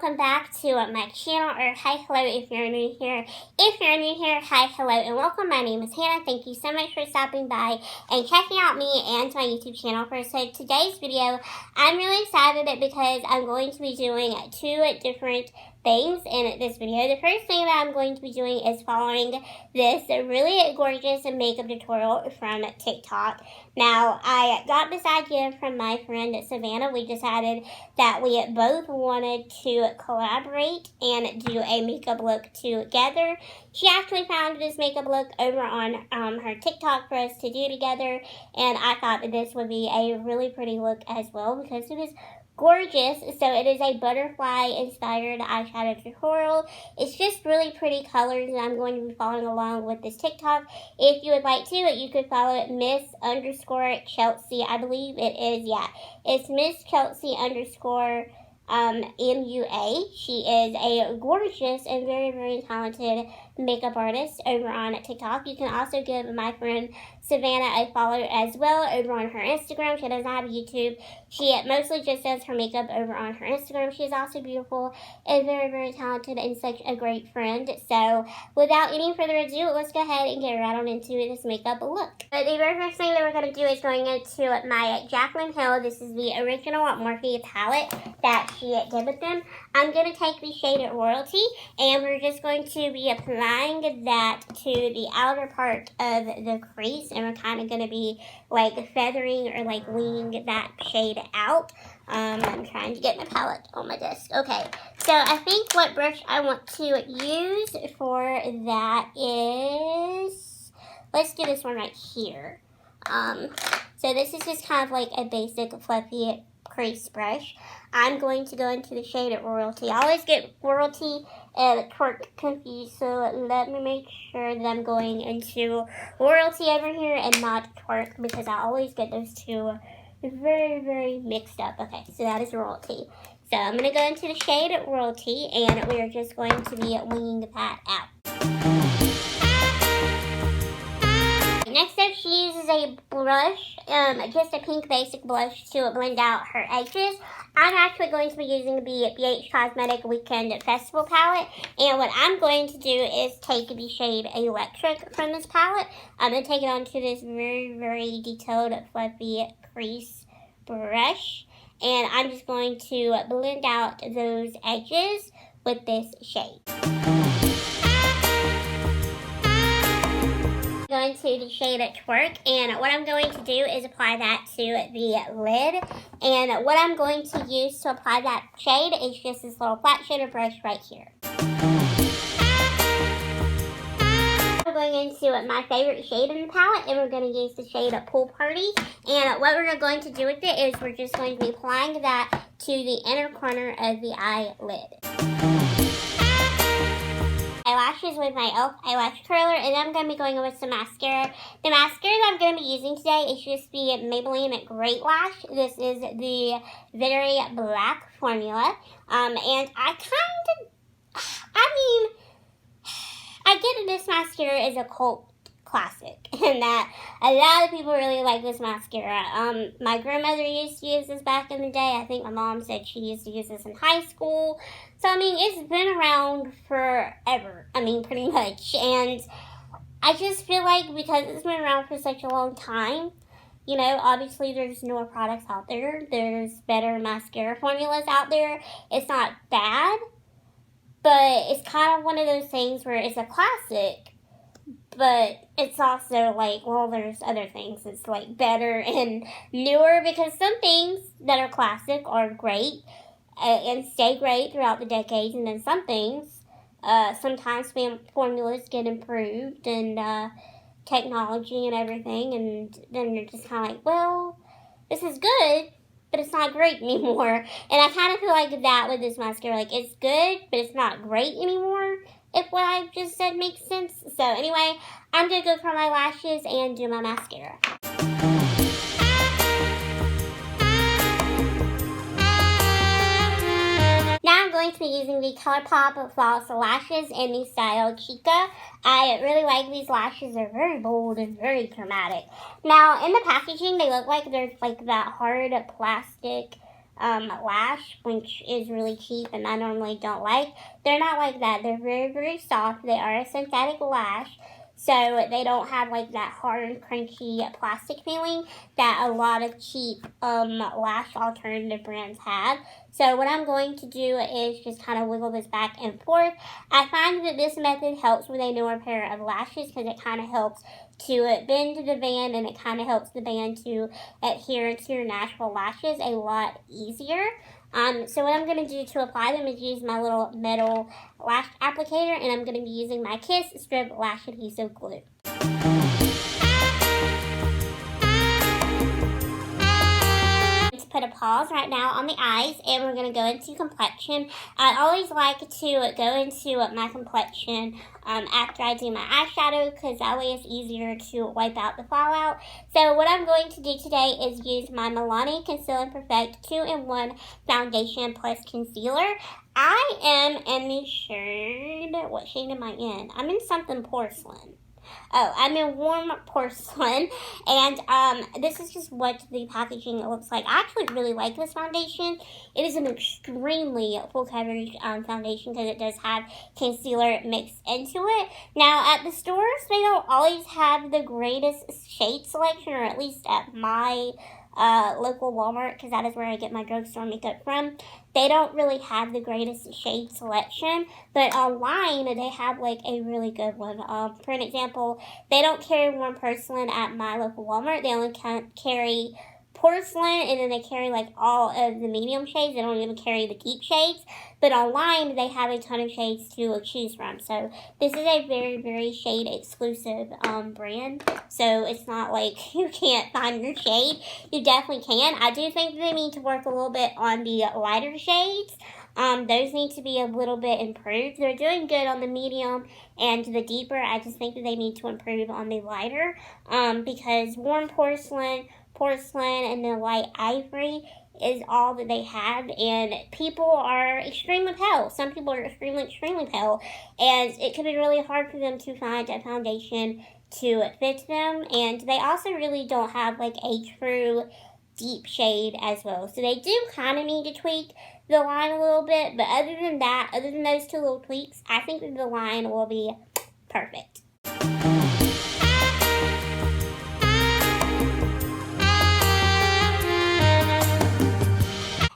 welcome back to my channel, or hi, hello if you're new here. If you're new here, hi, hello, and welcome. My name is Hannah. Thank you so much for stopping by and checking out me and my YouTube channel. For today's video, I'm really excited because I'm going to be doing two different things in this video. The first thing that I'm going to be doing is following this really gorgeous makeup tutorial from TikTok. Now, I got this idea from my friend Savannah. We decided that we both wanted to collaborate and do a makeup look together. She actually found this makeup look over on her TikTok for us to do together, and I thought that this would be a really pretty look as well because it was gorgeous. So it is a butterfly inspired eyeshadow tutorial. It's just really pretty colors, and I'm going to be following along with this TikTok. If you would like to, you could follow it Miss_Chelsea. I believe it is, yeah. It's Miss Chelsea _ MUA. She is a gorgeous and very, very talented makeup artist over on TikTok. You can also give my friend Savannah a follow as well over on her Instagram. She does not have YouTube. She mostly just does her makeup over on her Instagram. She is also beautiful and very, very talented and such a great friend. So without any further ado, let's go ahead and get right on into this makeup look. But the very first thing that we're going to do is going into my Jaclyn Hill. This is the original Morphe palette that she did with them. I'm going to take the shade Royalty, and we're just going to be applying that to the outer part of the crease, and we're kind of going to be like feathering or like winging that shade out. I'm trying to get my palette on my desk. Okay, so I think what brush I want to use for that is, let's do this one right here. So this is just kind of like a basic fluffy crease brush. I'm going to go into the shade Royalty. I always get Royalty and Tarte confused, so let me make sure that I'm going into Royalty over here and not Tarte, because I always get those two very, very mixed up. Okay, so that is Royalty. So I'm going to go into the shade Royalty, and we're just going to be winging that out. Next up, she uses a brush, just a pink basic blush to blend out her edges. I'm actually going to be using the BH Cosmetic Weekend Festival palette, and what I'm going to do is take the shade Electric from this palette. I'm going to take it onto this very, very detailed fluffy crease brush, and I'm just going to blend out those edges with this shade. Going to the shade Twerk, and what I'm going to do is apply that to the lid, and what I'm going to use to apply that shade is just this little flat shader brush right here. We're going into my favorite shade in the palette, and we're going to use the shade Pool Party, and what we're going to do with it is we're just going to be applying that to the inner corner of the eyelid. Eyelashes with my e.l.f. eyelash curler, and then I'm going to be going in with some mascara. The mascara that I'm going to be using today is just the Maybeline Great Lash. This is the Very Black formula, and I get that this mascara is a cult classic, and that a lot of people really like this mascara. My grandmother used to use this back in the day. I think my mom said she used to use this in high school. So, I mean, it's been around forever. I mean, pretty much. And I just feel like because it's been around for such a long time, you know, obviously there's newer products out there. There's better mascara formulas out there. It's not bad, but it's kind of one of those things where it's a classic, but it's also like, well, there's other things that's like better and newer, because some things that are classic are great and stay great throughout the decades, and then some things, sometimes formulas get improved and technology and everything, and then you're just kind of like, well, this is good, but it's not great anymore. And I kind of feel like that with this mascara, like it's good, but it's not great anymore, if what I just said makes sense. So anyway, I'm going to go for my lashes and do my mascara. Now I'm going to be using the Colourpop Flawless Lashes in the style Chicka. I really like these lashes. They're very bold and very dramatic. Now, in the packaging, they look like there's like that hard plastic lash, which is really cheap and I normally don't like. They're not like that. They're very, very soft. They are a synthetic lash, so they don't have like that hard, crunchy plastic feeling that a lot of cheap lash alternative brands have. So what I'm going to do is just kind of wiggle this back and forth. I find that this method helps with a newer pair of lashes because it kind of helps to bend the band, and it kind of helps the band to adhere to your natural lashes a lot easier. So what I'm going to do to apply them is use my little metal lash applicator, and I'm going to be using my Kiss Strip Lash Adhesive Glue. Put a pause right now on the eyes, and we're going to go into complexion. I always like to go into my complexion after I do my eyeshadow because that way it's easier to wipe out the fallout. So what I'm going to do today is use my Milani Conceal and Perfect 2-in-1 Foundation plus Concealer. I am in the shade, what shade am I in? I'm in something porcelain. Oh, I'm in warm porcelain, and this is just what the packaging looks like. I actually really like this foundation. It is an extremely full coverage foundation because it does have concealer mixed into it. Now, at the stores, they don't always have the greatest shade selection, or at least at my local Walmart, because that is where I get my drugstore makeup from. They don't really have the greatest shade selection, but online they have like a really good one. For an example, they don't carry warm porcelain at my local Walmart. They only carry porcelain, and then they carry like all of the medium shades. They don't even carry the deep shades, but online they have a ton of shades to choose from. So this is a very, very shade exclusive brand, so it's not like you can't find your shade. You definitely can. I do think they need to work a little bit on the lighter shades. Those need to be a little bit improved. They're doing good on the medium and the deeper. I just think that they need to improve on the lighter because warm porcelain, and the light ivory is all that they have, and people are extremely pale. Some people are extremely pale, and it can be really hard for them to find a foundation to fit them, and they also really don't have like a true deep shade as well. So they do kind of need to tweak the line a little bit, but other than that, other than those two little tweaks, I think that the line will be perfect.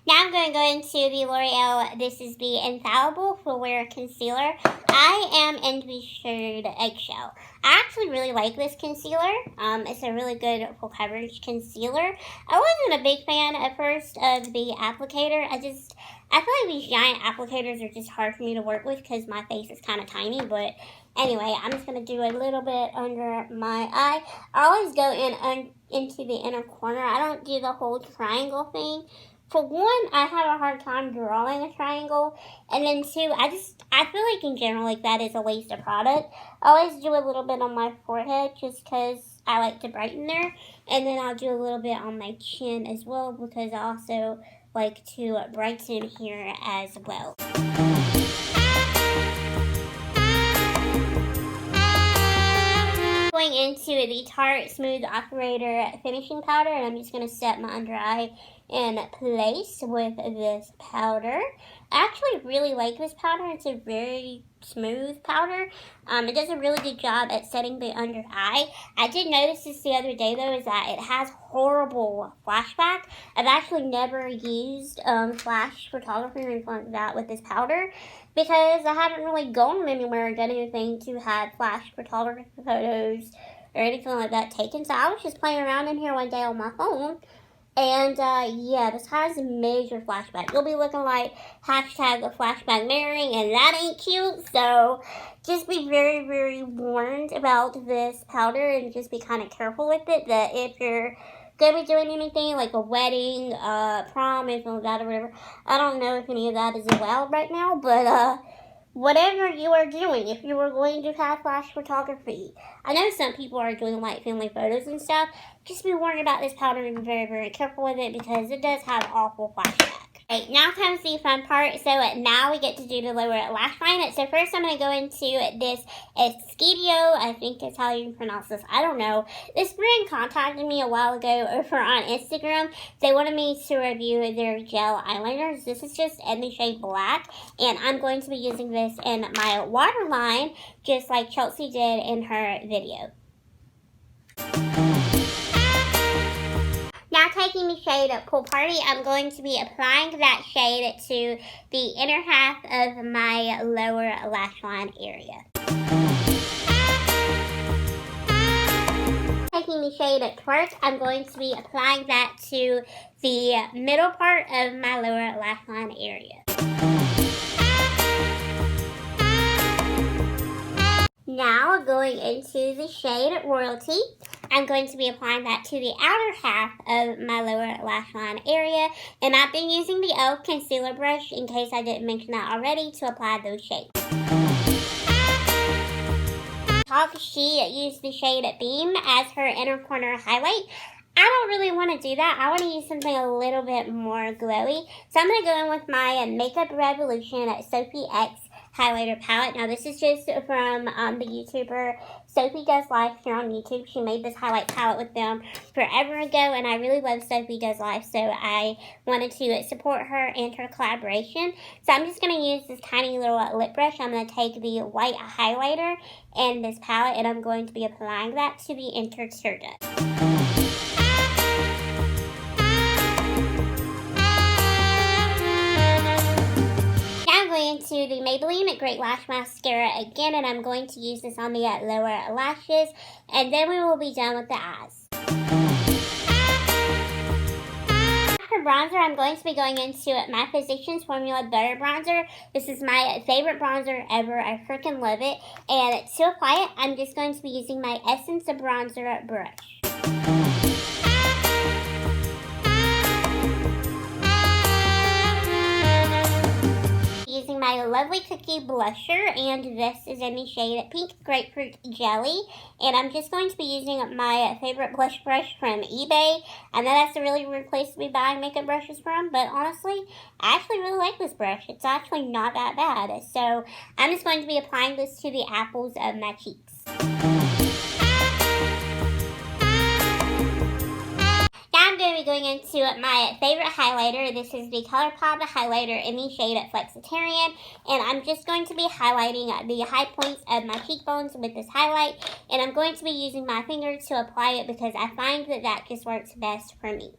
Now I'm going to go into the L'Oreal This Is the Infallible for Wear Concealer. I am in the shade Eggshell. I actually really like this concealer. It's a really good full coverage concealer. I wasn't a big fan at first of the applicator. I feel like these giant applicators are just hard for me to work with because my face is kind of tiny. But anyway, I'm just going to do a little bit under my eye. I always go into the inner corner. I don't do the whole triangle thing. For one, I have a hard time drawing a triangle, and then two, I feel like in general, like that is a waste of product. I always do a little bit on my forehead just because I like to brighten there, and then I'll do a little bit on my chin as well because I also like to brighten here as well. Going into the Tarte Smooth Operator Finishing Powder, and I'm just going to set my under eye in place with this powder. I actually really like this powder. It's a very smooth powder. It does a really good job at setting the under eye. I did notice this the other day though, is that it has horrible flashback. I've actually never used flash photography or anything like that with this powder because I haven't really gone anywhere or done anything to have flash photography photos or anything like that taken. So I was just playing around in here one day on my phone. And, yeah, this has a major flashback. You'll be looking like hashtag flashback marrying, and that ain't cute. So, just be very, very warned about this powder and just be kind of careful with it. That if you're going to be doing anything like a wedding, prom, anything like that or whatever, I don't know if any of that is allowed right now, but, whatever you are doing, if you are going to have flash photography, I know some people are doing like family photos and stuff, just be warned about this powder and be very, very careful with it because it does have awful flashback. Right, now comes the fun part. So now we get to do the lower lash line. So first I'm going to go into this Esido, I think that's how you pronounce this, I don't know. This brand contacted me a while ago over on Instagram. They wanted me to review their gel eyeliners. This is just in the shade black, and I'm going to be using this in my waterline, just like Chelsea did in her video. Now taking the shade Pool Party, I'm going to be applying that shade to the inner half of my lower lash line area. Taking the shade Tarte, I'm going to be applying that to the middle part of my lower lash line area. Now going into the shade Royalty, I'm going to be applying that to the outer half of my lower lash line area. And I've been using the e.l.f. concealer brush, in case I didn't mention that already, to apply those shades. She used the shade Beam as her inner corner highlight. I don't really want to do that. I want to use something a little bit more glowy. So I'm going to go in with my Makeup Revolution Sophie X highlighter palette. Now this is just from the YouTuber Sophie Does Life here on YouTube. She made this highlight palette with them forever ago, and I really love Sophie Does Life, so I wanted to support her and her collaboration. So I'm just going to use this tiny little lip brush. I'm going to take the white highlighter in this palette, and I'm going to be applying that to the interior duct. Into the Maybeline Great Lash Mascara again, and I'm going to use this on the lower lashes, and then we will be done with the eyes. For bronzer, I'm going to be going into my Physicians Formula Butter Bronzer. This is my favorite bronzer ever. I freaking love it. And to apply it, I'm just going to be using my Essence Bronzer brush. Using my lovely cookie blusher, and this is in the shade Pink Grapefruit Jelly, and I'm just going to be using my favorite blush brush from eBay. I know that's a really weird place to be buying makeup brushes from, but honestly, I actually really like this brush. It's actually not that bad. So I'm just going to be applying this to the apples of my cheeks. I'm going to be going into my favorite highlighter. This is the Colourpop highlighter in the shade Flexitarian, and I'm just going to be highlighting the high points of my cheekbones with this highlight, and I'm going to be using my finger to apply it because I find that that just works best for me.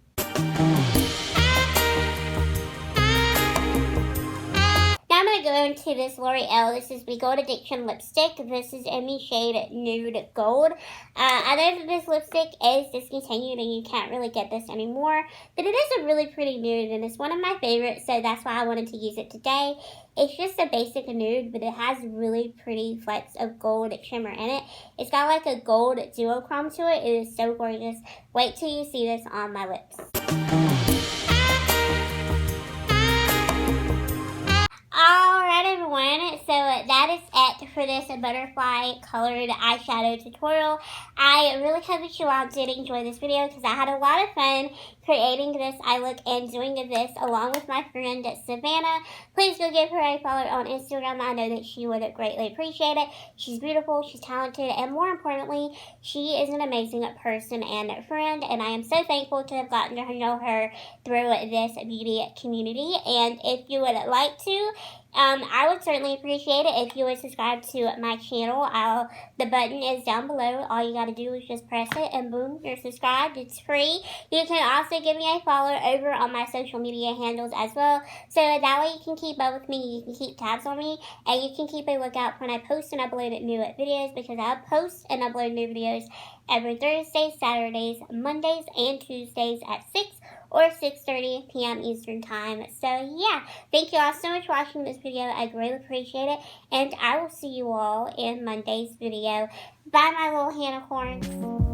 I'm going to go into this L'Oreal. This is the Gold Addiction lipstick. This is in the shade Nude Gold. I know that this lipstick is discontinued and you can't really get this anymore, but it is a really pretty nude and it's one of my favorites, so that's why I wanted to use it today. It's just a basic nude, but it has really pretty flecks of gold shimmer in it. It's got like a gold duochrome to it. It is so gorgeous. Wait till you see this on my lips. Alright everyone, so that is it for this butterfly colored eyeshadow tutorial. I really hope that you all did enjoy this video because I had a lot of fun creating this eye look and doing this along with my friend Savannah. Please go give her a follow on Instagram. I know that she would greatly appreciate it. She's beautiful, she's talented, and more importantly, she is an amazing person and friend, and I am so thankful to have gotten to know her through this beauty community. And if you would like to, I would certainly appreciate it if you would subscribe to my channel. The button is down below. All you got to do is just press it and boom, you're subscribed. It's free. You can also give me a follow over on my social media handles as well. So that way you can keep up with me, you can keep tabs on me, and you can keep a lookout when I post and upload new videos, because I post and upload new videos every Thursdays, Saturdays, Mondays, and Tuesdays at 6 or 6:30 p.m. Eastern Time. So yeah, thank you all so much for watching this video. I greatly appreciate it, and I will see you all in Monday's video. Bye, my little Hannah Horns.